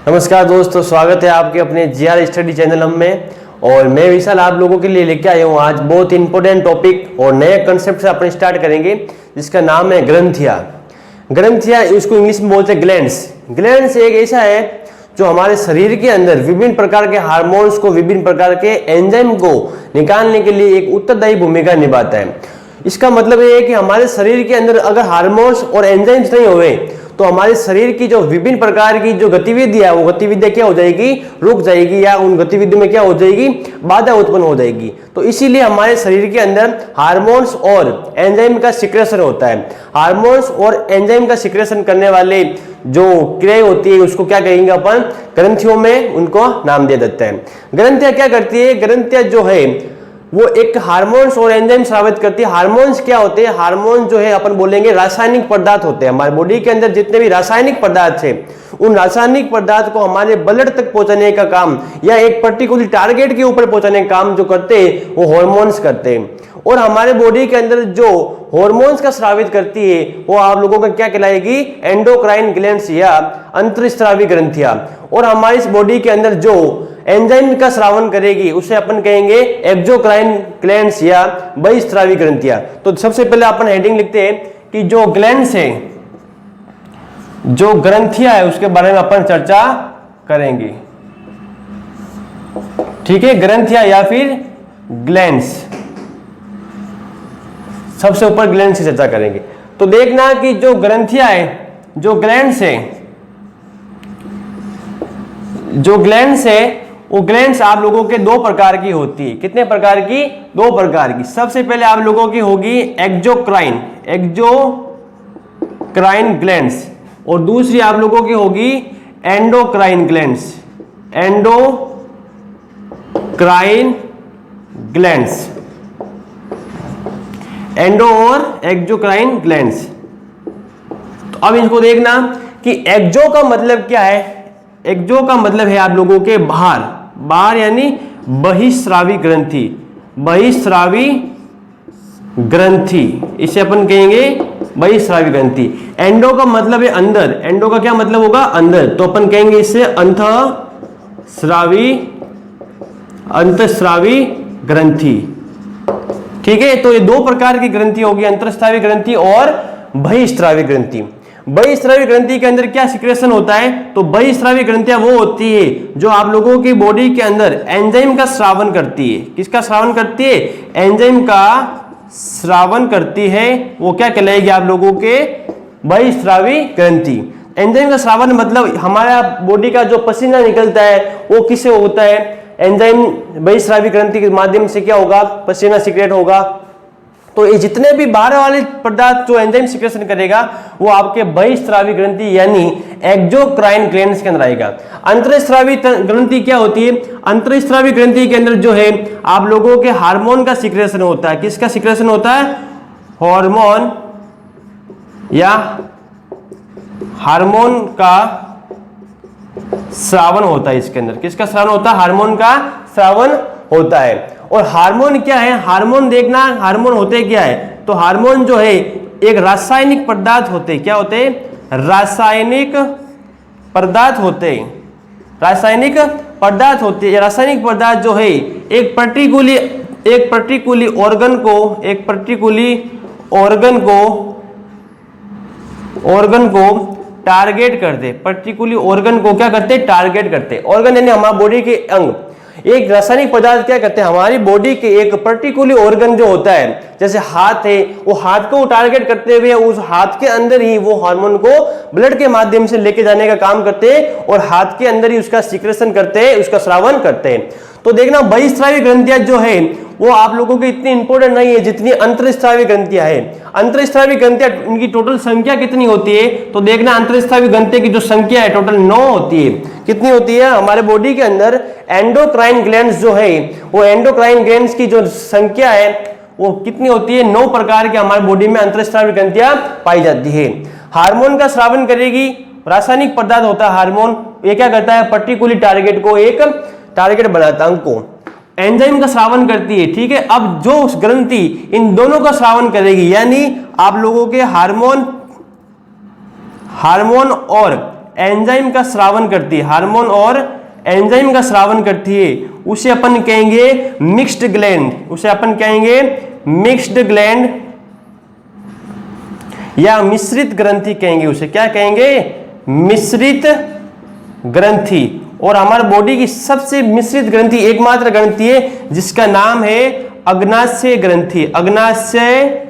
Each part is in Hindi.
नमस्कार दोस्तों, स्वागत है आपके अपने जीआर स्टडी चैनल में। और मैं विशाल आप लोगों के लिए लेके आया हूँ आज बहुत इंपॉर्टेंट टॉपिक और नए कंसेप्ट से अपन स्टार्ट करेंगे, जिसका नाम है ग्रंथिया। ग्रंथिया उसको इंग्लिश में बोलते हैं ग्लैंड्स। ग्लैंड्स एक ऐसा है जो हमारे शरीर के अंदर विभिन्न प्रकार के हार्मोन्स को, विभिन्न प्रकार के एंजाइम को निकालने के लिए एक उत्तरदायी भूमिका निभाता है। इसका मतलब ये है कि हमारे शरीर के अंदर अगर हार्मोन्स और एंजाइम्स नहीं हुए तो हमारे शरीर की जो विभिन्न प्रकार की जो गतिविधियां, वो गतिविधियां क्या हो जाएगी, रुक जाएगी, या उन गतिविधियों में क्या हो जाएगी, बाधा उत्पन्न हो जाएगी। तो इसीलिए हमारे शरीर के अंदर हार्मोन्स और एंजाइम का सिक्रेशन होता है। हार्मोन्स और एंजाइम का सिक्रेशन करने वाले जो क्रिया होती है उसको क्या कहेंगे अपन, ग्रंथियों में उनको नाम दे देते हैं। ग्रंथियां क्या करती है, ग्रंथियां जो है वो एक हार्मोन्स और एंजाइम स्रावित करती है। हार्मोन्स क्या होते हैं, हार्मोन्स जो है अपन बोलेंगे रासायनिक पदार्थ होते हैं। हमारे बॉडी के अंदर जितने भी रासायनिक पदार्थ है, उन रासायनिक पदार्थ को हमारे ब्लड तक पहुंचाने का काम या एक पर्टिकुलर टारगेट के ऊपर पहुंचाने का काम जो करते हैं वो हार्मोन्स करते हैं। और हमारे बॉडी के अंदर जो हार्मोन्स का स्रावित करती है वो आप लोगों का क्या कहलाएगी, एंडोक्राइन ग्लैंड्स या अंतःस्रावी ग्रंथियां। और हमारी इस बॉडी के अंदर जो एंजाइम का स्रावन करेगी उसे अपन कहेंगे एक्सोक्राइन ग्लैंड्स या बहिस्रावी ग्रंथियां। तो सबसे पहले अपन हेडिंग लिखते हैं कि जो ग्लैंड्स है, जो ग्रंथियां है, उसके बारे में अपन चर्चा करेंगे। ठीक है, ग्रंथियां या फिर ग्लैंड्स, सबसे ऊपर ग्लैंड से चर्चा करेंगे। तो देखना कि जो ग्रंथियां है, जो ग्लैंड्स है, जो ग्लैंड्स है वो ग्लैंड्स आप लोगों के दो प्रकार की होती है। कितने प्रकार की? दो प्रकार की। सबसे पहले आप लोगों की होगी एक्सोक्राइन, एक्सोक्राइन ग्लैंड्स, और दूसरी आप लोगों की होगी endocrine glands, endocrine glands, endo और एक्सोक्राइन ग्लैंड्स। तो अब इनको देखना कि एक्सो का मतलब क्या है। एक्सो का मतलब है आप लोगों के बाहर, बाहर यानी बहिस्रावी ग्रंथि, बहिस्रावी ग्रंथि, इसे अपन कहेंगे बहिस्रावी ग्रंथि। एंडो का मतलब है अंदर, एंडो का क्या मतलब होगा, अंदर, तो अपन कहेंगे इसे अंतःस्रावी, अंतःस्रावी ग्रंथि। ठीक है, तो ये दो प्रकार की ग्रंथि होगी, अंतःस्रावी ग्रंथि और बहिस्रावी ग्रंथि। बहिस्रावी ग्रंथि के अंदर क्या सिक्रेशन होता है, तो बहिस्रावी ग्रंथियां वो होती है जो आप लोगों की बॉडी के अंदर एंजाइम का स्रावन करती है। किसका स्रावन करती है? एंजाइम का स्रावन करती है। वो क्या कहलाएगी आप लोगों के, बहिस्रावी ग्रंथि। एंजाइम का स्रावन मतलब हमारा बॉडी का जो पसीना निकलता है वो किससे होता है, एंजाइम बहिस्रावी ग्रंथि के माध्यम से क्या होगा, पसीना सिक्रेट होगा। तो ये जितने भी बाहर वाले पदार्थ जो एंजाइम सिक्रेशन करेगा वो आपके बहिस्रावी ग्रंथि यानी एक्सोक्राइन ग्लैंड्स के अंदर आएगा। अंतःस्रावी ग्रंथि क्या होती है? अंतःस्रावी ग्रंथि के अंदर जो है आप लोगों के हार्मोन का सिक्रेशन होता है। किसका सिक्रेशन होता है? हार्मोन या हार्मोन का स्रावन होता है इसके अंदर। किसका स्रावन होता है? हार्मोन का स्रावन होता है। और हार्मोन क्या है? हार्मोन देखना, हार्मोन होते क्या है, तो हार्मोन जो है एक रासायनिक पदार्थ होते हैं। क्या होते हैं? रासायनिक पदार्थ होते हैं, रासायनिक पदार्थ होते हैं। रासायनिक पदार्थ जो है एक पर्टिकुलर ऑर्गन को, एक पर्टिकुलर ऑर्गन को टारगेट करते, पर्टिकुलर ऑर्गन को क्या करते, टारगेट करते। ऑर्गन यानी हमारा बॉडी के अंग। एक रासायनिक पदार्थ क्या करते हैं, हमारी बॉडी के एक पर्टिकुलर ऑर्गन जो होता है, जैसे हाथ है, वो हाथ को टारगेट करते हुए उस हाथ के अंदर ही वो हार्मोन को ब्लड के माध्यम से लेके जाने का काम करते हैं और हाथ के अंदर ही उसका सिक्रेशन करते हैं, उसका स्रावन करते हैं। तो देखना बहिस्रावी ग्रंथियां जो है वो आप लोगों की इतनी इंपॉर्टेंट नहीं है जितनी अंतःस्रावी ग्रंथियां है। अंतःस्रावी ग्रंथियां, इनकी टोटल संख्या कितनी होती है, तो देखना अंतःस्रावी ग्रंथियों की जो संख्या है टोटल 9 होती है। कितनी होती है? हमारे बॉडी के अंदर एंडोक्राइन ग्लैंड्स जो है, वो एंडोक्राइन ग्लैंड्स की जो संख्या है वो कितनी होती है? 9 प्रकार के हमारे बॉडी में अंतःस्रावी ग्रंथियां पाई जाती है। हार्मोन का स्रावन करेगी, रासायनिक पदार्थ होता है हार्मोन, ये क्या करता है, पर्टिकुलर टारगेट को एक टारगेट बनाता है, अंग को। एंजाइम का स्रावन करती है। ठीक है, अब जो ग्रंथि इन दोनों का स्रावन करेगी, यानी आप लोगों के हार्मोन और एंजाइम का स्रावन करती है, हार्मोन और एंजाइम का स्रावन करती है, उसे अपन कहेंगे मिक्स्ड ग्लैंड। उसे अपन कहेंगे मिक्स्ड ग्लैंड या मिश्रित ग्रंथि कहेंगे। उसे क्या कहेंगे? मिश्रित ग्रंथि। और हमारे बॉडी की सबसे मिश्रित ग्रंथि एकमात्र ग्रंथि है जिसका नाम है अग्नाशय ग्रंथि। अग्नाशय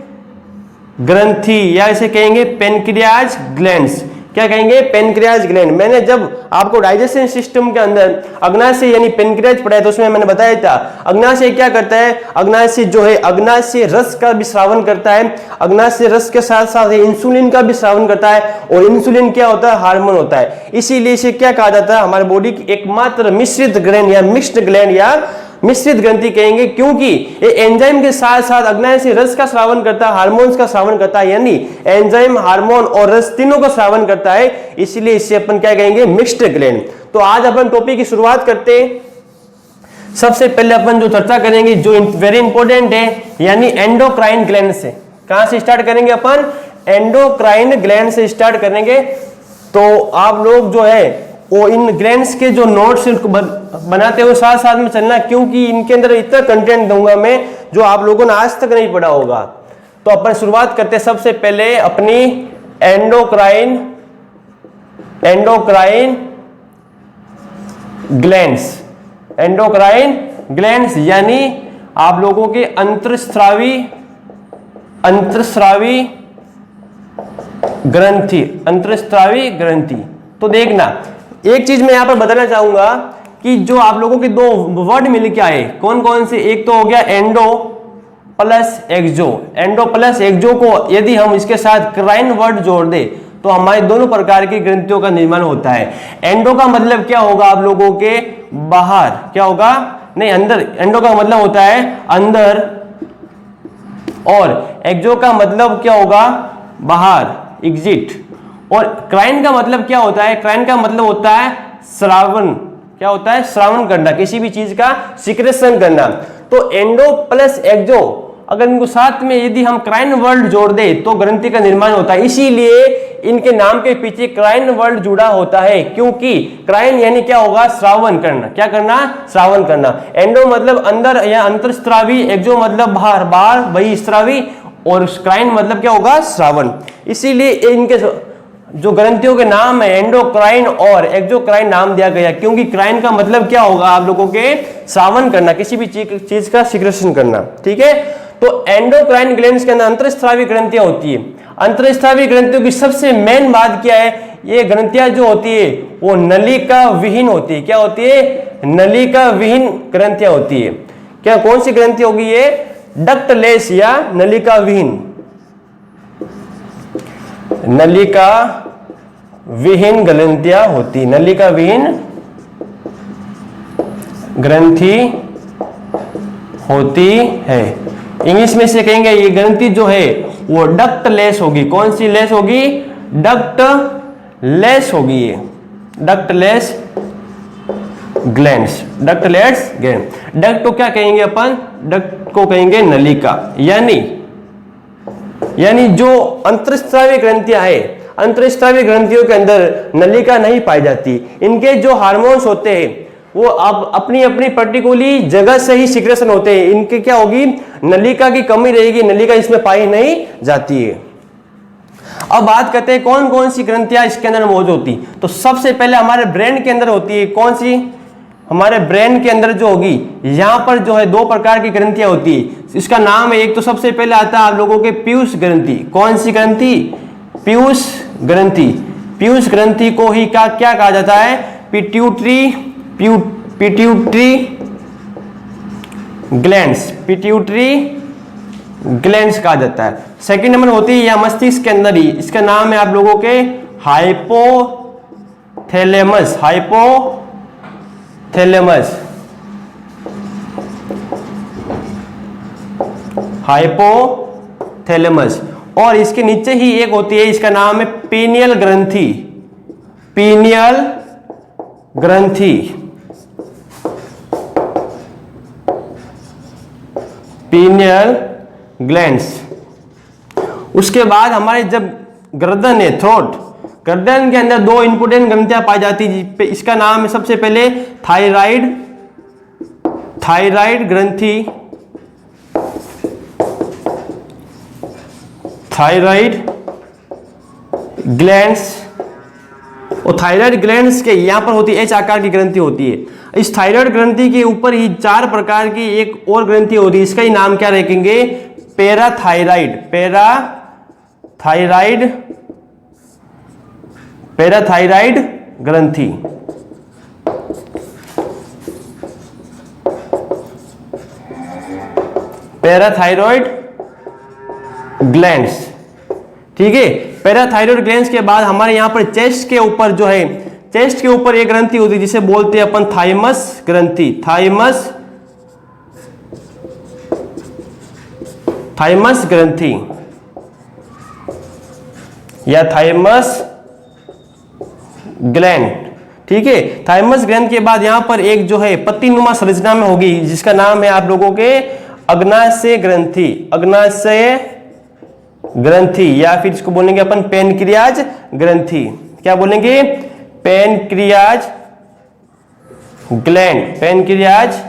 ग्रंथि या इसे कहेंगे पेनक्रियाज ग्लैंड्स। क्या कहेंगे? Pancreas gland. मैंने जब आपको डाइजेशन सिस्टम के अंदर अग्नाशय यानी पेनक्रियाज पढ़ाया तो उसमें मैंने बताया था अग्नाशय क्या करता है। अग्नाशय जो है अग्नाशय रस का भी स्रावन करता है। अग्नाशय रस के साथ साथ इंसुलिन का भी स्रावन करता है और इंसुलिन क्या होता है? हार्मोन होता है। इसीलिए इसे क्या कहा जाता है? हमारे बॉडी की एकमात्र मिश्रित ग्लैंड या मिक्स्ड ग्लैंड या मिश्रित ग्रंथि कहेंगे, क्योंकि ये एंजाइम के साथ साथ अग्नाशय रस का स्रावन करता है, हार्मोन्स का स्रावन करता है, यानी एंजाइम, हार्मोन और रस तीनों का स्रावन करता है। इसलिए इसे अपन क्या कहेंगे? Mixed gland. तो आज अपन टॉपिक की शुरुआत करते हैं। सबसे पहले अपन जो चर्चा करेंगे जो वेरी इंपॉर्टेंट है, यानी एंडोक्राइन ग्लैंड से। कहां से स्टार्ट करेंगे अपन? एंडोक्राइन ग्लैंड से स्टार्ट करेंगे। तो आप लोग जो है वो इन ग्लैंड्स के जो नोट्स बनाते हुए साथ साथ में चलना, क्योंकि इनके अंदर इतना कंटेंट दूंगा मैं जो आप लोगों ने आज तक नहीं पढ़ा होगा। तो अपन शुरुआत करते हैं सबसे पहले अपनी एंडोक्राइन ग्लैंड्स। एंडोक्राइन ग्लैंड्स यानी आप लोगों के अंतःस्रावी ग्रंथि। अंतःस्रावी ग्रंथि। तो देखना, एक चीज मैं यहां पर बताना चाहूंगा कि जो आप लोगों के दो वर्ड मिल के आए, कौन कौन से? एक तो हो गया एंडो प्लस एक्सो। एंडो प्लस एक्सो को यदि हम इसके साथ क्राइन वर्ड जोड़ दे तो हमारे दोनों प्रकार की ग्रंथियों का निर्माण होता है। एंडो का मतलब क्या होगा आप लोगों के? बाहर। क्या होगा? नहीं, अंदर। एंडो का मतलब होता है अंदर, और एक्सो का मतलब क्या होगा? बाहर, एग्जिट। और क्राइन का मतलब क्या होता है? क्राइन का मतलब होता है श्रावण। क्या होता है? श्रावण करना, किसी भी चीज का सिक्रेशन करना। तो एंडो प्लस एक्सो, अगर इनको साथ में यदि हम क्राइन वर्ड जोड़ दे तो ग्रंथि का निर्माण होता है। इसीलिए इनके नाम के पीछे क्राइन वर्ड जुड़ा होता है, क्योंकि क्राइन यानी क्या होगा? श्रावण करना। क्या करना? श्रावण करना। एंडो मतलब अंदर या अंतःस्रावी, एक्सो मतलब बाहर, बाहर बहिःस्रावी, और क्राइन मतलब क्या होगा? श्रावण। इसीलिए इनके जो ग्रंथियों के नाम है एंडोक्राइन और एक्सोक्राइन नाम दिया गया, क्योंकि क्राइन का मतलब क्या होगा आप लोगों के? श्रावण करना, किसी भी चीज का सिक्रेशन करना। ठीक है। तो एंडोक्राइन ग्लैंड्स के अंदर अंतःस्रावी ग्रंथियां होती है। अंतःस्रावी ग्रंथियों की सबसे मेन बात क्या है? ये ग्रंथियां जो होती है वो नलिका विहीन होती है। क्या होती है? नलिका विहीन ग्रंथियां होती है। क्या कौन सी ग्रंथि होगी ये? डक्टलेस या नलिका विहीन। नलिका विहीन ग्रंथियां होती, नलिका विहीन ग्रंथि होती है। इंग्लिश में से कहेंगे ये ग्रंथि जो है वो डक्टलेस होगी। कौन सी लेस होगी? डक्टलेस होगी। ये ductless glands. Ductless gland. Duct को क्या कहेंगे अपन? डक्ट को कहेंगे नलिका। यानी जो अंतःस्रावी ग्रंथियां है, अंतःस्रावी ग्रंथियों के अंदर नलिका नहीं पाई जाती। इनके जो हार्मोन्स होते हैं वो अब अपनी अपनी पर्टिकुलरली जगह से ही सिक्रेशन होते हैं। इनके क्या होगी? नलिका की कमी रहेगी, नलिका इसमें पाई नहीं जाती है। अब बात करते हैं कौन कौन सी ग्रंथियां इसके अंदर मौजूद होती। तो सबसे पहले हमारे ब्रेन के अंदर होती है। कौन सी? हमारे ब्रेन के अंदर जो होगी, यहां पर जो है दो प्रकार की ग्रंथियां होती है। इसका नाम है, एक तो सबसे पहले आता है आप लोगों के पीयूष ग्रंथि। कौन सी ग्रंथि? पीयूष ग्रंथि। पीयूष ग्रंथि को ही क्या कहा जाता है? Pituitary glands. पिट्यूटरी ग्लैंड्स कहा जाता है। सेकंड नंबर होती है या मस्तिष्क के अंदर ही, इसका नाम है आप लोगों के हाइपोथैलेमस। हाइपोथैलेमस। और इसके नीचे ही एक होती है, इसका नाम है पीनियल ग्रंथि। पीनियल ग्रंथि। Pineal glands. उसके बाद हमारे जब गर्दन है, थ्रोट, गर्दन के अंदर दो इंपोर्टेंट ग्रंथियां पाई जाती है। इसका नाम है सबसे पहले थायराइड ग्रंथि, थायराइड ग्लैंड्स। और थायराइड ग्लैंड्स के यहां पर होती है एच आकार की ग्रंथि होती है। इस थायराइड ग्रंथि के ऊपर ही 4 प्रकार की एक और ग्रंथि होती है, इसका ही नाम क्या रखेंगे? पैराथायराइड ग्रंथि। पैराथायरॉइड ग्लैंड्स, ठीक है। पैराथायरॉइड ग्लैंड्स के बाद हमारे यहां पर चेस्ट के ऊपर जो है, चेस्ट के ऊपर एक ग्रंथि होती है जिसे बोलते हैं अपन थाइमस ग्रंथि, थाइमस ग्रंथि या थाइमस ग्लैंड, ठीक है। थाइमस ग्लैंड के बाद यहां पर एक जो है पत्तीनुमा संरचना में होगी जिसका नाम है आप लोगों के अग्नाशय ग्रंथि, अग्नाशय ग्रंथि, या फिर इसको बोलेंगे अपन पेनक्रियाज ग्रंथि। क्या बोलेंगे? Pancreas gland, pancreas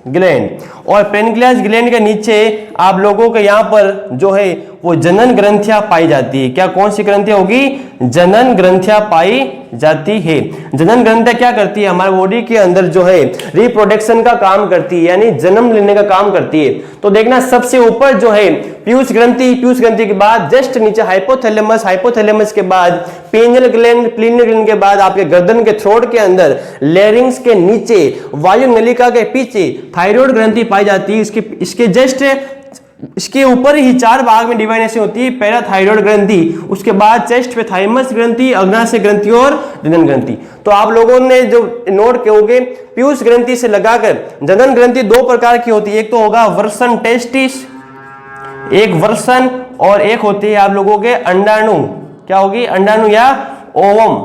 gland. और पेनक्रियाज ग्लैंड के नीचे आप लोगों के यहां पर जो है वो जनन ग्रंथियां पाई जाती है। क्या कौन सी ग्रंथियां होगी? जनन ग्रंथियां पाई जाती है। जनन ग्रंथियां क्या करती है? हमारे बॉडी के अंदर जो है रिप्रोडक्शन का काम करती है, यानी जन्म लेने का काम करती है। तो देखना सबसे ऊपर जो है पीयूष ग्रंथि, पीयूष ग्रंथि के बाद जस्ट नीचे हाइपोथैलेमस, हाइपोथैलेमस के बाद पिनियल ग्लैंड, पिनियल ग्लैंड के बाद आपके गर्दन के थ्रोट के अंदर लैरिंक्स के नीचे वायु नलिका के पीछे थायराइड ग्रंथि पाई जाती है। इसके जस्ट इसके ऊपर ही 4 भाग में डिवाइडेशन होती है। पैराथायरॉइड ग्रंथि, उसके बाद चेस्ट पे थाइमस ग्रंथि, अग्नाशय ग्रंथि और जनन ग्रंथि। तो आप लोगों ने जो नोट किए पीयूष ग्रंथि से लगाकर जनन ग्रंथि 2 प्रकार की होती है। एक तो होगा वर्सन टेस्टिस, एक वर्सन, और एक होती है आप लोगों के अंडाणु। क्या होगी? अंडाणु या ओवम।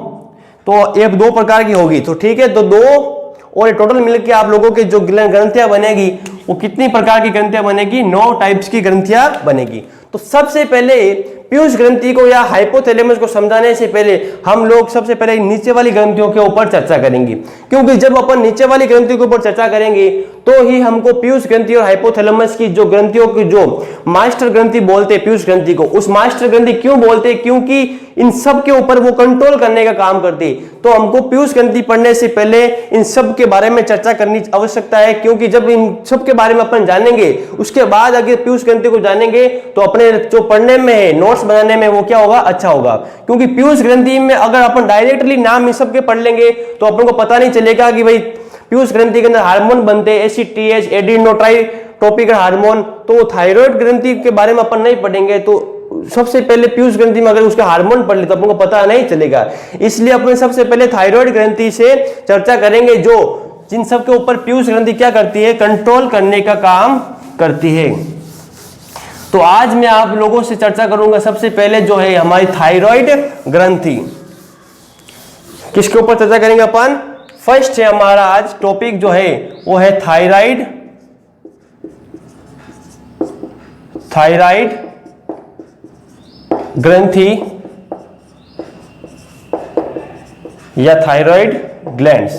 तो एक 2 प्रकार की होगी। तो ठीक है, तो 2 और टोटल मिलकर आप लोगों के जो ग्रंथियां बनेगी वो कितनी प्रकार की ग्रंथियां बनेगी? 9 टाइप्स की ग्रंथियां बनेगी। तो सबसे पहले पीयूष ग्रंथि को या हाइपोथैलेमस को समझाने से पहले हम लोग सबसे पहले नीचे वाली ग्रंथियों के ऊपर चर्चा करेंगे, क्योंकि जब अपन नीचे वाली ग्रंथियों के ऊपर चर्चा करेंगे तो ही हमको पीयूष ग्रंथि और हाइपोथैलेमस की जो ग्रंथियों की जो मास्टर ग्रंथि बोलते हैं पीयूष ग्रंथि को, उस मास्टर ग्रंथि क्यों बोलते हैं? क्योंकि इन सब के ऊपर वो कंट्रोल करने का काम करती है। तो हमको पीयूष ग्रंथि पढ़ने से पहले इन सब के बारे में चर्चा करनी आवश्यकता है, क्योंकि जब इन सब के बारे में अपन जानेंगे उसके बाद अगर पीयूष ग्रंथि को जानेंगे तो अपने जो पढ़ने में है, नोट्स बनाने में वो क्या होगा? अच्छा होगा। क्योंकि पीयूष ग्रंथि में अगर अपन डायरेक्टली नाम इन सब के पढ़ लेंगे तो अपन को पता नहीं चलेगा कि भाई पीयूष ग्रंथि के अंदर हार्मोन बनते हैं, एसीटीएच, एडिनोट्रोपिक हार्मोन। तो थायराइड ग्रंथि के बारे में अपन नहीं पढ़ेंगे तो सबसे पहले पीयूष ग्रंथि में अगर उसका हार्मोन पढ़ ले तो अपन को पता नहीं चलेगा। इसलिए अपन सबसे पहले थायराइड ग्रंथि से चर्चा करेंगे, जो जिन सब के ऊपर पीयूष ग्रंथि क्या करती है? कंट्रोल करने का काम करती है। तो आज मैं आप लोगों से चर्चा करूंगा सबसे पहले जो है हमारी थायराइड ग्रंथि। किसके ऊपर चर्चा करेंगे अपन? फर्स्ट है हमारा आज टॉपिक जो है वो है थायराइड ग्रंथि या थायराइड ग्लैंड्स।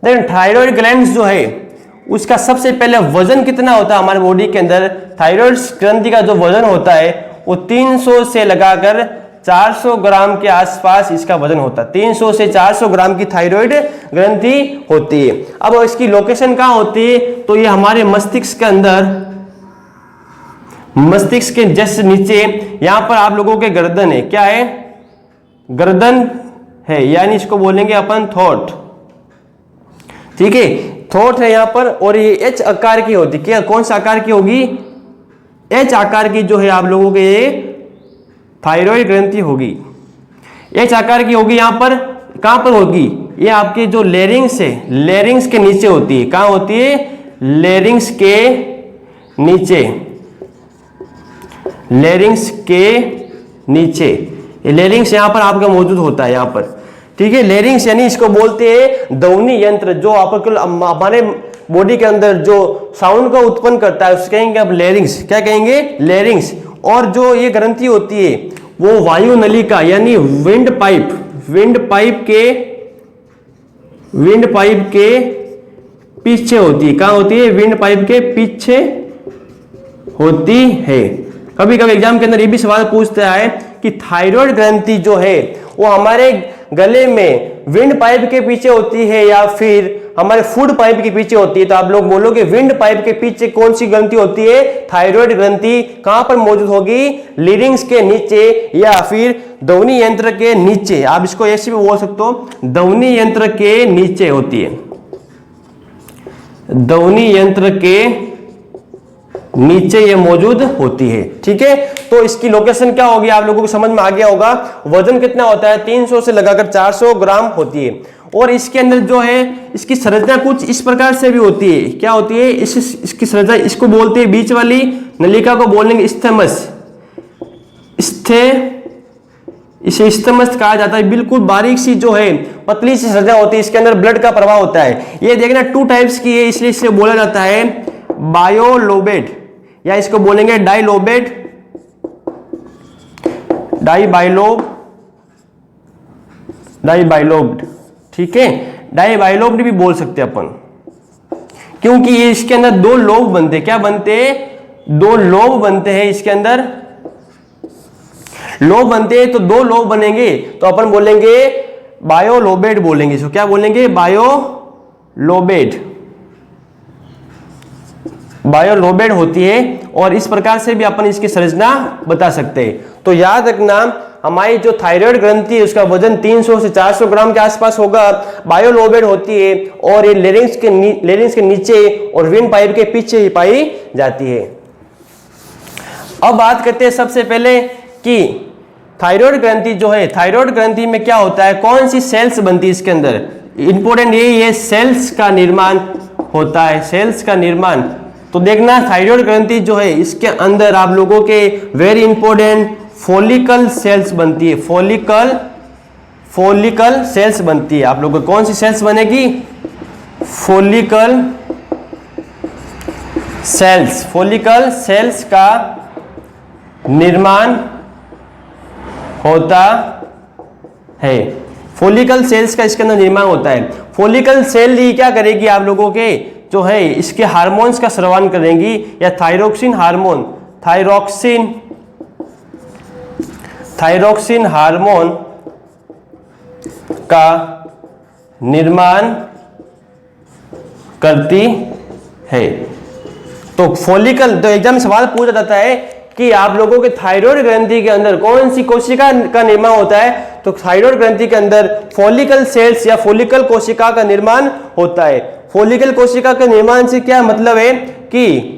देखिए थायराइड ग्लैंड्स जो है उसका सबसे पहले वजन कितना होता है हमारे बॉडी के अंदर? थायराइड ग्रंथि का जो वजन होता है वो 300 से लगाकर 400 ग्राम के आसपास इसका वजन होता है। 300 से 400 ग्राम की थायराइड ग्रंथि होती है। अब इसकी लोकेशन कहाँ होती है? तो ये हमारे मस्तिष्क के अंदर, मस्तिष्क के जस्ट नीचे यहां पर आप लोगों के गर्दन है। क्या है? गर्दन है, यानी इसको बोलेंगे अपन थॉट, ठीक है। थॉट है यहां पर, और ये एच आकार की होती है। क्या कौन सा आकार की होगी? एच आकार की जो है आप लोगों के ये थायराइड ग्रंथि होगी, एच आकार की होगी। यहां पर कहां पर होगी? ये आपके जो लैरिंग्स है, लैरिंग्स के नीचे होती है। कहां होती है? लैरिंग्स के नीचे, लैरिंग्स के नीचे। ये लैरिंग्स यहां पर आपका मौजूद होता है यहां पर, ठीक है। लैरिंग्स यानी इसको बोलते हैं ध्वनि यंत्र, जो आपको हमारे बॉडी के अंदर जो साउंड को उत्पन्न करता है उसको कहेंगे आप लैरिंग्स। क्या कहेंगे? लैरिंग्स। और जो ये ग्रंथि होती है वो वायु नलिका यानी विंड पाइप के पीछे होती है। कहां होती है? विंड पाइप के पीछे होती है। कभी कभी एग्जाम के अंदर ये भी सवाल पूछता है कि थायराइड ग्रंथि जो है वो हमारे गले में विंड पाइप के पीछे होती है या फिर हमारे फूड पाइप के पीछे होती है। तो आप लोग बोलोगे विंड पाइप के पीछे कौन सी ग्रंथि होती है? थायराइड ग्रंथि। कहां पर मौजूद होगी? लिरिंग्स के नीचे या फिर ध्वनि यंत्र के नीचे। आप इसको ऐसे भी बोल सकते हो, ध्वनि यंत्र के नीचे होती है, ध्वनि यंत्र के नीचे ये मौजूद होती है। ठीक है, तो इसकी लोकेशन क्या होगी आप लोगों को समझ में आ गया होगा। वजन कितना होता है? 300 से लगाकर 400 ग्राम होती है। और इसके अंदर जो है इसकी संरचना कुछ इस प्रकार से भी होती है। क्या होती है इसकी संरचना? इसको बोलते हैं, बीच वाली नलिका को बोलेंगे स्थमस। इसे स्थमस कहा जाता है। बिल्कुल बारीक सी जो है पतली सी संरचना होती है, इसके अंदर ब्लड का प्रवाह होता है। ये देखना 2 टाइप्स की है, इसलिए इसे बोला जाता है बायोलोबेट या इसको बोलेंगे डाइलोबेट, डाइबाइलोब्ड। ठीक है, डाइबाइलोब्ड भी बोल सकते हैं अपन, क्योंकि ये इसके अंदर 2 लोब बनते हैं। क्या बनते हैं? 2 लोब बनते हैं। इसके अंदर लोब बनते हैं, तो 2 लोब बनेंगे तो अपन बोलेंगे बायोलोबेट बोलेंगे। इसको क्या बोलेंगे? बायोलोबेट होती है। और इस प्रकार से भी अपन इसकी संरचना बता सकते हैं। तो याद रखना, हमारी जो थायराइड ग्रंथि है उसका वजन 300 से 400 ग्राम के आसपास होगा, बायोलोबेट होती है और ये लेरिंग्स के नीचे और विंड पाइप के पीछे ही पाई जाती है। अब बात करते हैं सबसे पहले कि थायराइड ग्रंथि जो है, थायराइड ग्रंथि में क्या होता है, कौन सी सेल्स बनती है इसके अंदर। इंपॉर्टेंट ये सेल्स का निर्माण होता है, सेल्स का निर्माण। तो देखना थायराइड ग्रंथि जो है इसके अंदर आप लोगों के वेरी इंपॉर्टेंट फॉलिकल सेल्स बनती है। फॉलिकल सेल्स बनती है। आप लोगों को कौन सी सेल्स बनेगी? फॉलिकल सेल्स का निर्माण होता है। फॉलिकल सेल्स का इसके अंदर निर्माण होता है। फॉलिकल सेल ही क्या करेगी? आप लोगों के जो है इसके हार्मोन्स का स्रावन करेंगी या थायरोक्सिन हार्मोन का निर्माण करती है। तो फॉलिकल, तो एग्जाम में सवाल पूछा जाता है कि आप लोगों के थायराइड ग्रंथि के अंदर कौन सी कोशिका का निर्माण होता है, तो थायराइड ग्रंथि के अंदर फॉलिकल सेल्स या फॉलिकल कोशिका का निर्माण होता है। फॉलिकल कोशिका के निर्माण से क्या मतलब है कि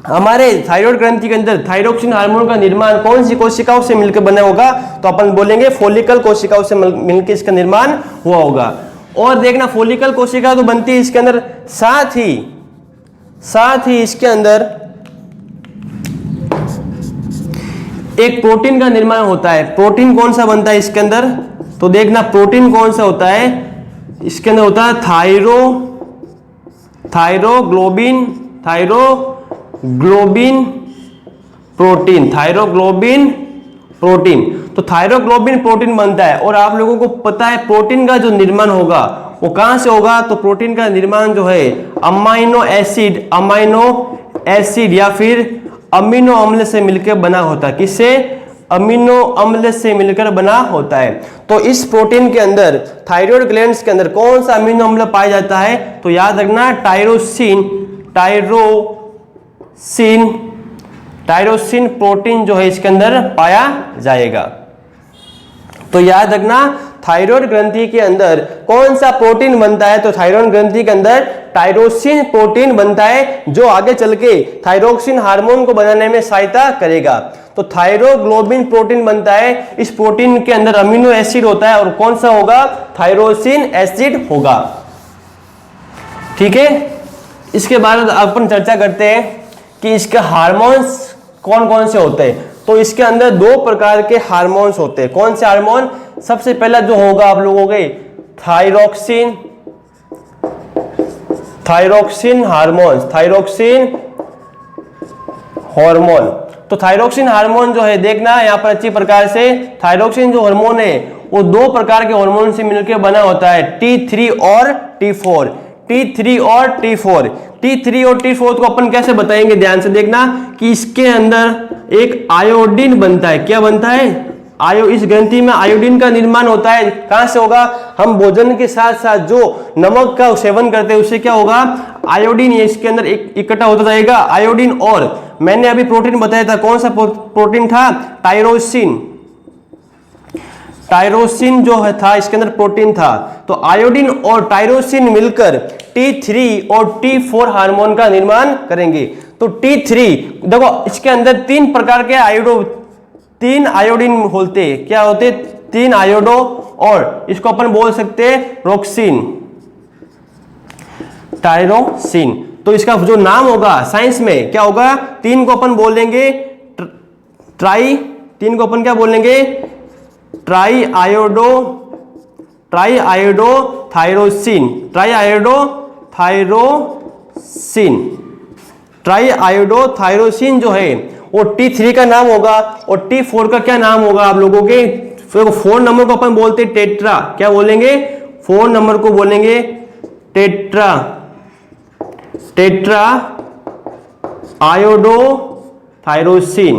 हमारे थायराइड ग्रंथि के अंदर थायरोक्सिन हार्मोन का निर्माण कौन सी कोशिकाओं से मिलकर बना होगा, तो अपन बोलेंगे फॉलिकल कोशिकाओं से मिलकर इसका निर्माण हुआ होगा। और देखना फॉलिकल कोशिका तो बनती है इसके अंदर, साथ ही इसके अंदर एक प्रोटीन का निर्माण होता है। प्रोटीन कौन सा बनता है इसके अंदर, तो देखना प्रोटीन कौन सा होता है इसके अंदर, होता है थायरोग्लोबिन प्रोटीन। तो थायरोग्लोबिन प्रोटीन बनता है। और आप लोगों को पता है प्रोटीन का जो निर्माण होगा वो कहां से होगा, तो प्रोटीन का निर्माण जो है अमाइनो एसिड या फिर अमीनो अम्ल से मिलकर बना होता है। किससे? अमीनो अम्ल से मिलकर बना होता है। तो इस प्रोटीन के अंदर थायराइड ग्लैंड्स के अंदर कौन सा अमीनो अम्ल पाया जाता है, तो याद रखना टायरोसिन प्रोटीन जो है इसके अंदर पाया जाएगा। तो याद रखना थायराइड ग्रंथि के अंदर कौन सा प्रोटीन बनता है, तो थायराइड ग्रंथि के अंदर टायरोसिन प्रोटीन बनता है जो आगे चल के थायरोक्सिन हार्मोन को बनाने में सहायता करेगा। तो थायरोग्लोबिन प्रोटीन बनता है। इस प्रोटीन के अंदर अमीनो एसिड होता है और कौन सा होगा, थायरोसिन एसिड होगा। ठीक है, इसके बाद अपन चर्चा करते हैं कि इसके हार्मोन्स कौन कौन से होते हैं। तो इसके अंदर 2 प्रकार के हार्मोन्स होते हैं। कौन से हार्मोन? सबसे पहला जो होगा आप लोगों के थायरोक्सिन हार्मोन। तो थायरोक्सिन हार्मोन जो है देखना यहाँ पर अच्छी प्रकार से, थायरोक्सिन जो हार्मोन है वो दो प्रकार के हार्मोन से मिलकर बना होता है, T3 और T4। T3 और T4, T3 और T4 को अपन कैसे बताएंगे, ध्यान से देखना कि इसके अंदर एक आयोडीन बनता है। क्या बनता है? इस ग्रंथि में आयोडीन का निर्माण होता है। कहां से होगा? हम भोजन के साथ साथ जो नमक का सेवन करते हैं उससे क्या होगा? आयोडीन ये इसके अंदर इकट्ठा होता जाएगा, आयोडीन। और मैंने अभी प्रोटीन बताया था, कौन सा प्रोटीन था? टायरोसिन। टायरोसिन जो है था इसके अंदर प्रोटीन था। तो आयोडीन और टायरोसिन मिलकर T3 और T4 हार्मोन का निर्माण करेंगे। तो T3 देखो इसके अंदर तीन प्रकार के तीन आयोडीन होते हैं। क्या होते? तीन आयोडो, और इसको अपन बोल सकते हैं रोक्सिन, टायरोसिन। तो इसका जो नाम होगा साइंस में क्या होगा? तीन को अपन बोलेंगे तीन को अपन क्या बोलेंगे? Try iodo thyroxine, try iodo thyroxine जो है वो T3 का नाम होगा, और T4 का क्या नाम होगा आप लोगों के? 4 नंबर को अपन बोलते हैं टेट्रा। क्या बोलेंगे? 4 नंबर को बोलेंगे टेट्रा आयोडो थायरोसिन।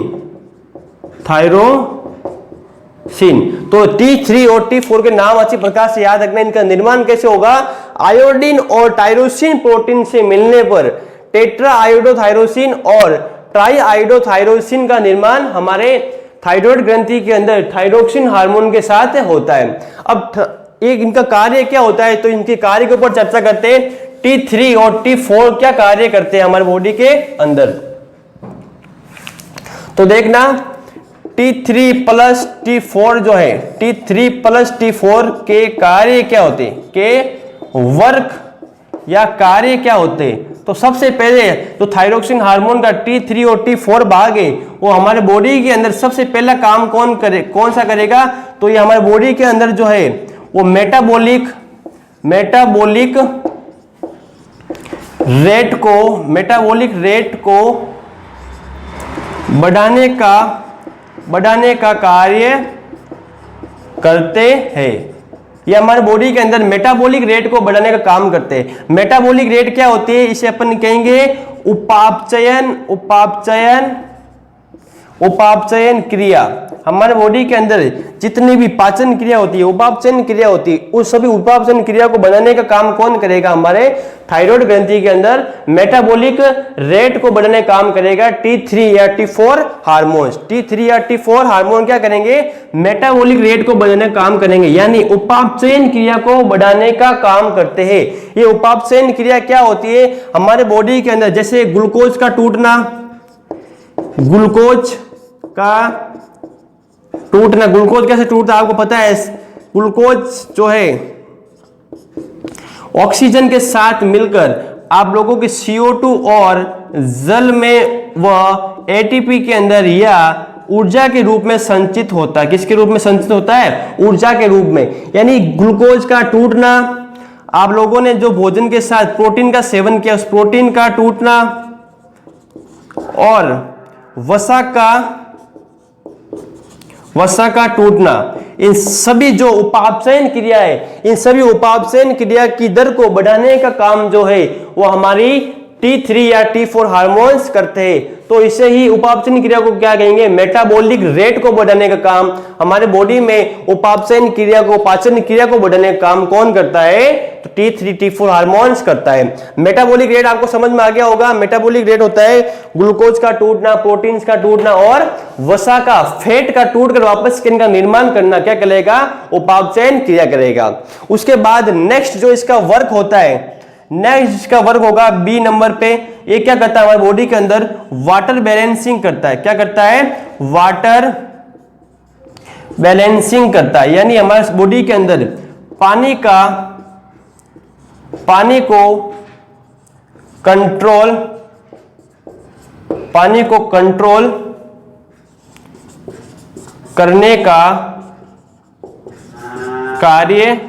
तो T3 और T4 के नाम अच्छी प्रकार से याद रखना। इनका निर्माण कैसे होगा? आयोडीन और टायरोसिन प्रोटीन से मिलने पर टेट्रा आयोडोथायरोसिन और ट्राई आयोडोथायरोसिन का निर्माण हमारे थायराइड ग्रंथि के अंदर थायरोक्सिन हार्मोन के साथ होता है। अब एक इनका कार्य क्या होता है, तो इनके कार्य के ऊपर चर्चा करते हैं। T3 और T4 क्या कार्य करते हैं हमारे बॉडी के अंदर, तो देखना T3 प्लस T4 जो है, T3 प्लस T4 के कार्य क्या होते हैं, के वर्क या कार्य क्या होते हैं? तो सबसे पहले जो थायरोक्सिन हार्मोन का T3 और T4 भाग है वो हमारे बॉडी के अंदर सबसे पहला काम कौन सा करेगा? तो ये हमारे बॉडी के अंदर जो है वो मेटाबॉलिक रेट को बढ़ाने का कार्य करते हैं। ये हमारे बॉडी के अंदर मेटाबॉलिक रेट को बढ़ाने का काम करते हैं। मेटाबॉलिक रेट क्या होती है? इसे अपन कहेंगे उपापचयन क्रिया। हमारे बॉडी के अंदर जितनी भी पाचन क्रिया होती है, उपापचयन क्रिया होती है, उस सभी उपापचयन क्रिया को बढ़ाने का काम कौन करेगा? हमारे थायराइड ग्रंथि के अंदर मेटाबॉलिक रेट को बढ़ाने का काम करेगा T3 या T4 हार्मोन। T3 या T4 हार्मोन क्या करेंगे? मेटाबॉलिक रेट को बढ़ाने का काम करेंगे, यानी उपापचयन क्रिया को बढ़ाने का काम करते हैं। ये उपापचयन क्रिया क्या होती है हमारे बॉडी के अंदर? जैसे ग्लूकोज का टूटना, ग्लूकोज कैसे टूटता है आपको पता है? ग्लूकोज जो है ऑक्सीजन के साथ मिलकर आप लोगों के CO2 और जल में वह ATP के अंदर या ऊर्जा के रूप में संचित होता है। किसके रूप में संचित होता है? ऊर्जा के रूप में। यानी ग्लूकोज का टूटना, आप लोगों ने जो भोजन के साथ प्रोटीन का सेवन किया उस प्रोटीन का टूटना, और वसा का टूटना, इन सभी जो उपापचयन क्रिया है, इन सभी उपापचयन क्रिया की दर को बढ़ाने का काम जो है वो हमारी T3 या T4 हार्मोन्स करते हैं। तो इसे ही उपापचयन क्रिया को क्या कहेंगे? मेटाबॉलिक रेट को बढ़ाने का काम हमारे बॉडी में उपापचयन क्रिया को, पाचन क्रिया को बढ़ाने का काम कौन करता है? तो T3 T4 हार्मोन्स करता है। मेटाबॉलिक रेट आपको समझ में आ गया होगा। मेटाबॉलिक रेट होता है ग्लूकोज का टूटना, प्रोटीन्स का टूटना और वसा का, फैट का टूटकर वापस इनका निर्माण करना क्या करेगा? उपापचयन क्रिया करेगा। उसके बाद नेक्स्ट जो इसका वर्क होता है, नेक्स्ट इसका वर्क होगा B नंबर पे। ये क्या करता है हमारे बॉडी के अंदर? वाटर बैलेंसिंग करता है। क्या करता है? वाटर बैलेंसिंग करता है, यानी हमारे बॉडी के अंदर पानी को कंट्रोल करने का कार्य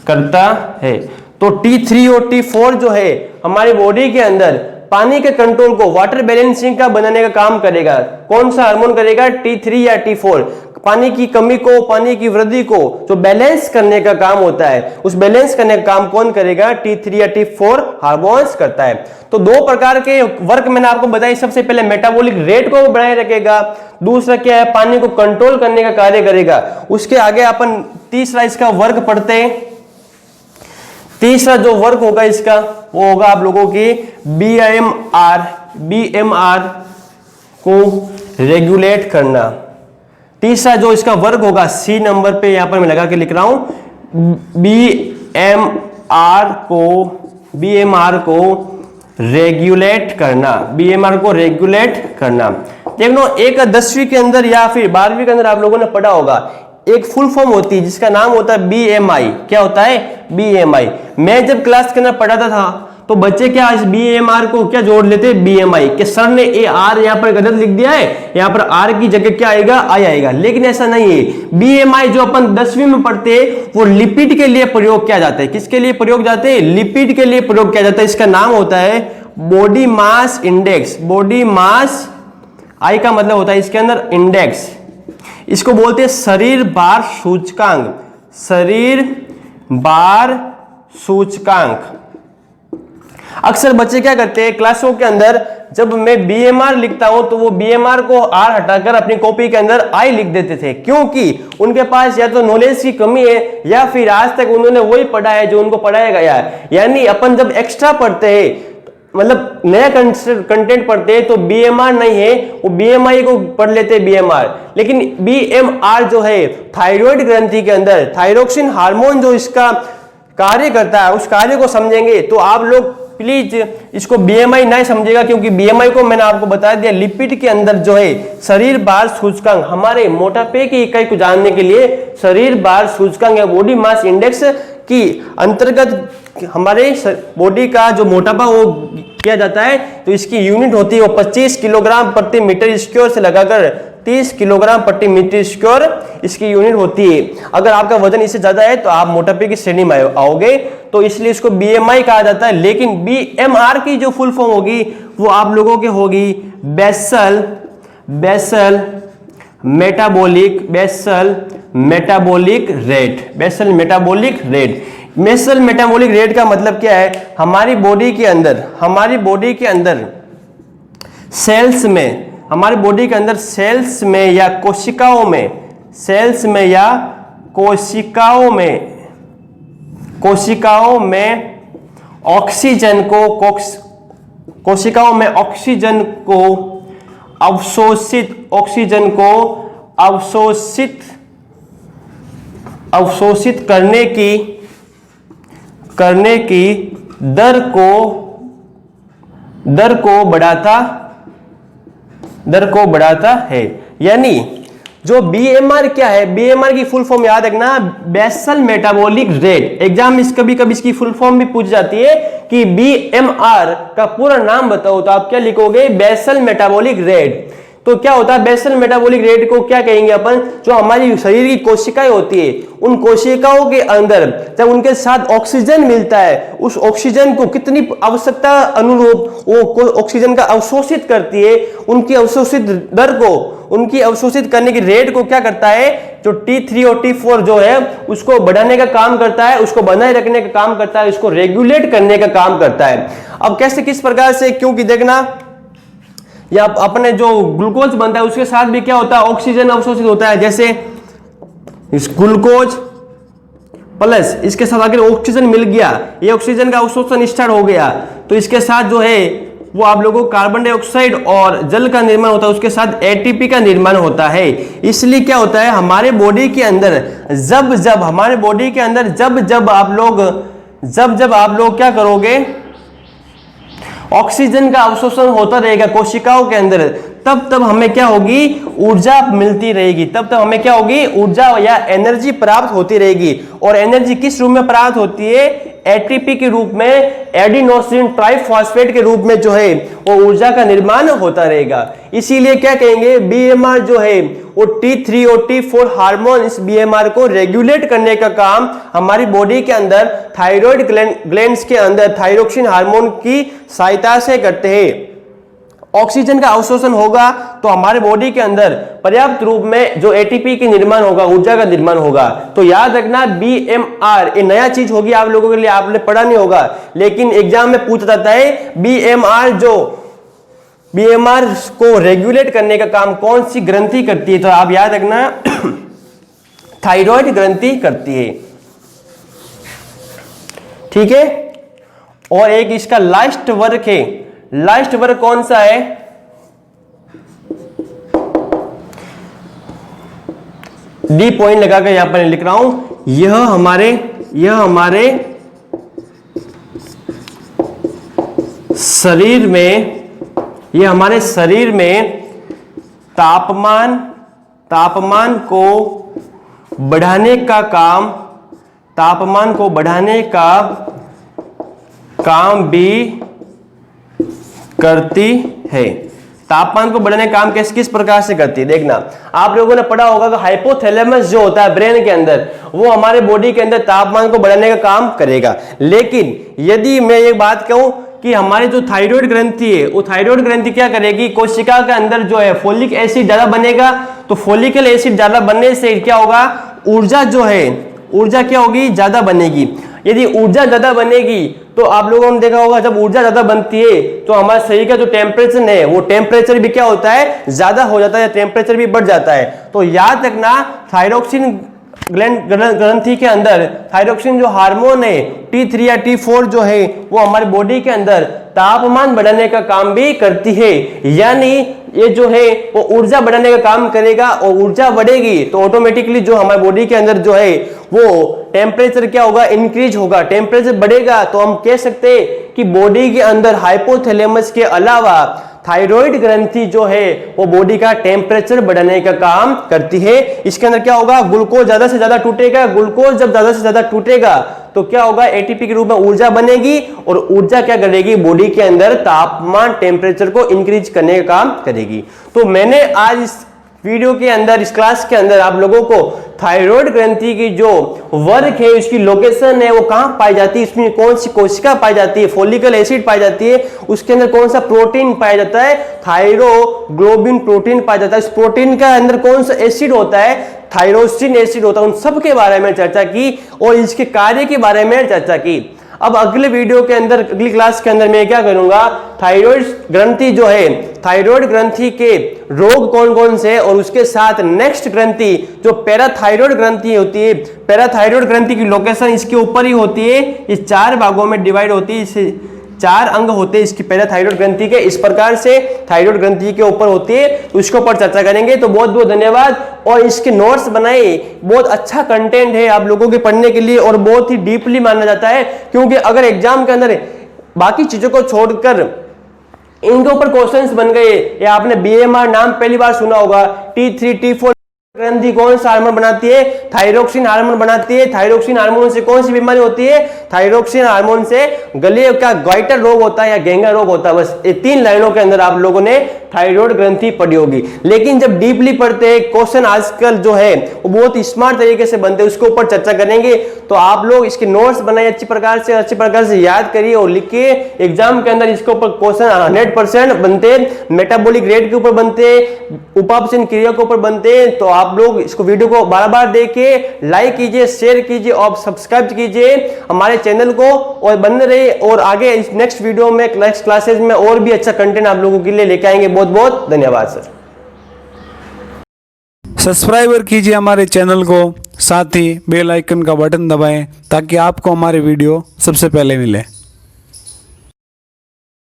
करता है। तो T3 और T4 जो है हमारी बॉडी के अंदर पानी के कंट्रोल को, वाटर बैलेंसिंग का बनाने का काम करेगा। कौन सा हार्मोन करेगा? T3 या T4। पानी की कमी को, पानी की वृद्धि को जो बैलेंस करने का काम होता है, उस बैलेंस करने का काम कौन करेगा? T3 या T4 हार्मोन्स करता है। तो दो प्रकार के वर्क मैंने आपको बताई। सबसे पहले मेटाबॉलिक रेट को बनाए रखेगा, दूसरा क्या है? पानी को कंट्रोल करने का कार्य करेगा। उसके आगे अपन तीसरा इसका वर्क पढ़ते हैं। तीसरा जो वर्क होगा इसका, वो होगा आप लोगों की BMR को रेगुलेट करना। तीसरा जो इसका वर्क होगा, सी नंबर पे यहां पर मैं लगा के लिख रहा हूं, BMR को रेगुलेट करना। BMR को रेगुलेट करना। देखो, एक 10वीं के अंदर या फिर 12वीं के अंदर आप लोगों ने पढ़ा होगा, एक फुल फॉर्म होती है जिसका नाम होता है BMI। क्या होता है? BMI। मैं जब क्लास के अंदर पढ़ाता था तो बच्चे क्या इस BMR को क्या जोड़ लेते? BMI के सर ने AR यहाँ पर गलत लिख दिया है, यहाँ पर R की जगह क्या आएगा? I आएगा। लेकिन ऐसा नहीं है। BMI जो अपन 10वीं में पढ़ते हैं वो लिपिड के लिए प्रयोग किया जाता है। किसके लिए प्रयोग जाते हैं? लिपिड के लिए प्रयोग किया जाता है। इसका नाम होता है body mass index. Body mass, I का मतलब होता है इसके अंदर इंडेक्स। इसको बोलते हैं शरीर भार सूचकांक। शरीर भार सूचकांक। अक्सर बच्चे क्या करते हैं क्लासों के अंदर, जब मैं BMR लिखता हूं तो वो BMR को R हटाकर अपनी कॉपी के अंदर I लिख देते थे, क्योंकि उनके पास या तो नॉलेज की कमी है या फिर आज तक उन्होंने वही पढ़ा है जो उनको पढ़ाया गया है। यानी अपन जब एक्स्ट्रा पढ़ते हैं, मतलब नया कंटेंट पढ़ते हैं, तो BMR नहीं है, वो BMI को पढ़ लेते हैं BMR। लेकिन BMR जो है थायराइड ग्रंथि के अंदर थायरोक्सिन हार्मोन जो इसका कार्य करता है, उस कार्य को समझेंगे। तो आप लोग प्लीज इसको BMI नहीं समझेगा, क्योंकि BMI को मैंने आपको बता दिया लिपिड के अंदर जो है शरीर भार सूचकांक, हमारे मोटापे की इकाई को जानने के लिए शरीर भार सूचकांक या बॉडी मास इंडेक्स की अंतर्गत हमारे बॉडी का जो मोटापा वो किया जाता है। तो इसकी यूनिट होती है वो 25 किलोग्राम प्रति मीटर स्क्वायर से लगाकर 30 किलोग्राम प्रति मीटर स्क्वायर इसकी यूनिट होती है। अगर आपका वजन इससे ज्यादा है तो आप मोटापे की श्रेणी में आओगे, तो इसलिए इसको BMI कहा जाता है। लेकिन BMR की जो फुल फॉर्म होगी वो आप लोगों के होगी basal metabolic rate. Basal metabolic rate. Basal metabolic rate का मतलब क्या है? हमारी बॉडी के अंदर सेल्स में, हमारी बॉडी के अंदर सेल्स में या कोशिकाओं में ऑक्सीजन को अवशोषित करने की दर को बढ़ाता है। यानी जो BMR क्या है? BMR की फुल फॉर्म याद रखना, बेसल मेटाबॉलिक रेट। एग्जाम में कभी कभी इसकी फुल फॉर्म भी पूछ जाती है कि BMR का पूरा नाम बताओ, तो आप क्या लिखोगे? Basal metabolic rate. तो क्या होता है बेसल मेटाबॉलिक रेट को? क्या कहेंगे अपन? जो हमारी शरीर की कोशिकाएं होती है, उन कोशिकाओं के अंदर जब उनके साथ ऑक्सीजन मिलता है, उस ऑक्सीजन को कितनी आवश्यकता अनुरूप वो ऑक्सीजन का अवशोषित करती है, उनकी अवशोषित दर को, उनकी अवशोषित करने की रेट को क्या करता है? जो T3 और T4 जो है उसको बढ़ाने का काम करता है, उसको बनाए रखने का काम करता है, उसको रेगुलेट करने का काम करता है। अब कैसे, किस प्रकार से? क्योंकि देखना, या अपने जो ग्लूकोज बनता है उसके साथ भी क्या होता है? ऑक्सीजन अवशोषित होता है। जैसे इस ग्लूकोज प्लस इसके साथ अगर ऑक्सीजन मिल गया, ये ऑक्सीजन का अवशोषण स्टार्ट हो गया, तो इसके साथ जो है वो आप लोगों को कार्बन डाइऑक्साइड और जल का निर्माण होता है, उसके साथ ATP का निर्माण होता है। इसलिए क्या होता है हमारे बॉडी के अंदर, जब आप लोग क्या करोगे? ऑक्सीजन का अवशोषण होता रहेगा कोशिकाओं के अंदर, तब हमें क्या होगी, ऊर्जा मिलती रहेगी, तब हमें क्या होगी, ऊर्जा या एनर्जी प्राप्त होती रहेगी। और एनर्जी किस रूप में प्राप्त होती है, एटीपी के रूप में, एडिनोसिन ट्राइफॉस्फेट के रूप में जो है वो ऊर्जा का निर्माण होता रहेगा। इसीलिए क्या कहेंगे, बीएमआर जो है वो T3 और T4 हार्मोन, इस बीएमआर को रेगुलेट करने का काम हमारी बॉडी के अंदर थायराइड ग्लैंड्स के अंदर थायरोक्सिन हार्मोन की सहायता से करते हैं। ऑक्सीजन का अवशोषण होगा तो हमारे बॉडी के अंदर पर्याप्त रूप में जो एटीपी की निर्माण होगा, ऊर्जा का निर्माण होगा। तो याद रखना बीएमआर ये नया चीज होगी आप लोगों के लिए, आपने पढ़ा नहीं होगा, लेकिन एग्जाम में पूछा जाता है बीएमआर, जो बीएमआर को रेगुलेट करने का काम कौन सी ग्रंथि करती है, तो आप याद रखना थायराइड ग्रंथि करती है। ठीक है, और एक इसका लास्ट वर्क है, लास्ट वर्क कौन सा है, डी पॉइंट लगाकर यहां पर लिख रहा हूं, यह हमारे शरीर में, यह हमारे शरीर में तापमान को बढ़ाने का काम, तापमान को बढ़ाने का काम भी करती है। तापमान को बढ़ाने का काम किस प्रकार से करती है, देखना आप लोगों ने पढ़ा होगा कि हाइपोथैलेमस जो होता है ब्रेन के अंदर, वो हमारे बॉडी के अंदर तापमान को बढ़ाने का काम करेगा। लेकिन यदि मैं एक बात कहूं कि हमारी जो थायराइड ग्रंथि है, वो थायराइड ग्रंथि क्या करेगी, कोशिका के अंदर जो है फोलिक एसिड ज्यादा बनेगा, तो फोलिकल एसिड ज्यादा बनने से क्या होगा, ऊर्जा जो है, ऊर्जा क्या होगी, ज्यादा बनेगी। यदि ऊर्जा ज्यादा बनेगी तो आप लोगों ने देखा होगा जब ऊर्जा ज्यादा बनती है तो हमारे शरीर का जो टेम्परेचर है वो टेम्परेचर भी क्या होता है, ज्यादा हो जाता है, टेम्परेचर भी बढ़ जाता है। तो याद रखना थायरोक्सिन ग्रंथि के अंदर थायरोक्सिन जो हार्मोन है T3 या T4 जो है वो हमारी बॉडी के अंदर तापमान बढ़ाने का काम भी करती है। यानी ये जो है वो ऊर्जा बढ़ाने का काम करेगा, और ऊर्जा बढ़ेगी तो ऑटोमेटिकली जो हमारी बॉडी के अंदर जो है वो टेम्परेचर क्या होगा, इंक्रीज होगा। टेम्परेचर बढ़ेगा तो हम कह सकते हैं कि बॉडी के अंदर हाइपोथैलेमस के अलावा थायराइड ग्रंथि जो है वो बॉडी का टेम्परेचर बढ़ाने का काम करती है। इसके अंदर क्या होगा, ग्लूकोज ज्यादा से ज्यादा टूटेगा, ग्लूकोज जब ज्यादा से ज्यादा टूटेगा तो क्या होगा, एटीपी के रूप में ऊर्जा बनेगी, और ऊर्जा क्या करेगी, बॉडी के अंदर तापमान टेम्परेचर को इंक्रीज करने का काम करेगी। तो मैंने आज इस वीडियो के अंदर, इस क्लास के अंदर आप लोगों को थायराइड ग्रंथि की जो वर्क है, उसकी लोकेशन है, वो कहां पाई जाती है, इसमें कौन सी कोशिका पाई जाती है, फोलिकल एसिड पाई जाती है, उसके अंदर कौन सा प्रोटीन पाया जाता है, थायरोग्लोबिन प्रोटीन पाया जाता है, इस प्रोटीन का अंदर कौन सा एसिड होता है, थायरोसिन एसिड होता है, उन सब के बारे में चर्चा की और इसके कार्य के बारे में चर्चा की। अब अगले वीडियो के अंदर, अगली क्लास के अंदर मैं क्या करूंगा, थायराइड ग्रंथि जो है, थायराइड ग्रंथि के रोग कौन कौन से, और उसके साथ नेक्स्ट ग्रंथि जो पैराथायराइड ग्रंथि होती है, पैराथायराइड ग्रंथि की लोकेशन इसके ऊपर ही होती है, इस 4 भागों में डिवाइड होती है, इसे 4 अंग होते हैं इसकी पैराथायराइड ग्रंथि के, इस प्रकार से थायराइड ग्रंथि के ऊपर होती है, उसके ऊपर चर्चा करेंगे। तो बहुत बहुत धन्यवाद, और इसके नोट्स बनाए, बहुत अच्छा कंटेंट है आप लोगों के पढ़ने के लिए, और बहुत ही डीपली माना जाता है, क्योंकि अगर एग्जाम के अंदर बाकी चीजों को छोड़कर इनके ऊपर क्वेश्चंस बन गए, या आपने बीएमआर नाम पहली बार सुना होगा, T3 T4 ग्रंथि कौन सा हार्मोन बनाती है, थायरोक्सिन हार्मोन बनाती है, थायरोक्सिन हार्मोन से कौन सी बीमारी होती है, थायरोक्सिन हार्मोन से गले का गोइटर रोग होता है या घेंगा रोग होता है। बस ये 3 लाइनों के अंदर आप लोगों ने थायराइड ग्रंथि पढ़ी होगी। लेकिन जब डीपली पढ़ते हैं, क्वेश्चन आजकल जो है वो बहुत स्मार्ट तरीके से बनते हैं, उसके ऊपर चर्चा करेंगे। तो आप लोग इसके नोट्स बनाइए अच्छी प्रकार से याद करिए और लिखिए, एग्जाम के अंदर इसके ऊपर क्वेश्चन 100% बनते हैं, मेटाबॉलिक रेट के ऊपर बनते हैं, उपापचयन क्रिया के ऊपर बनते हैं। तो आप लोग इसको वीडियो को बार-बार देखिए, लाइक कीजिए, शेयर कीजिए और सब्सक्राइब कीजिए हमारे चैनल को, और बने रहिए। और आगे इस नेक्स्ट वीडियो में, नेक्स्ट क्लासेस में और भी अच्छा कंटेंट आप लोगों के लिए लेके आएंगे। बहुत बहुत धन्यवाद सर। सब्सक्राइबर कीजिए हमारे चैनल को, साथ ही बेल आइकन का बटन दबाएं ताकि आपको हमारे वीडियो सबसे पहले मिले।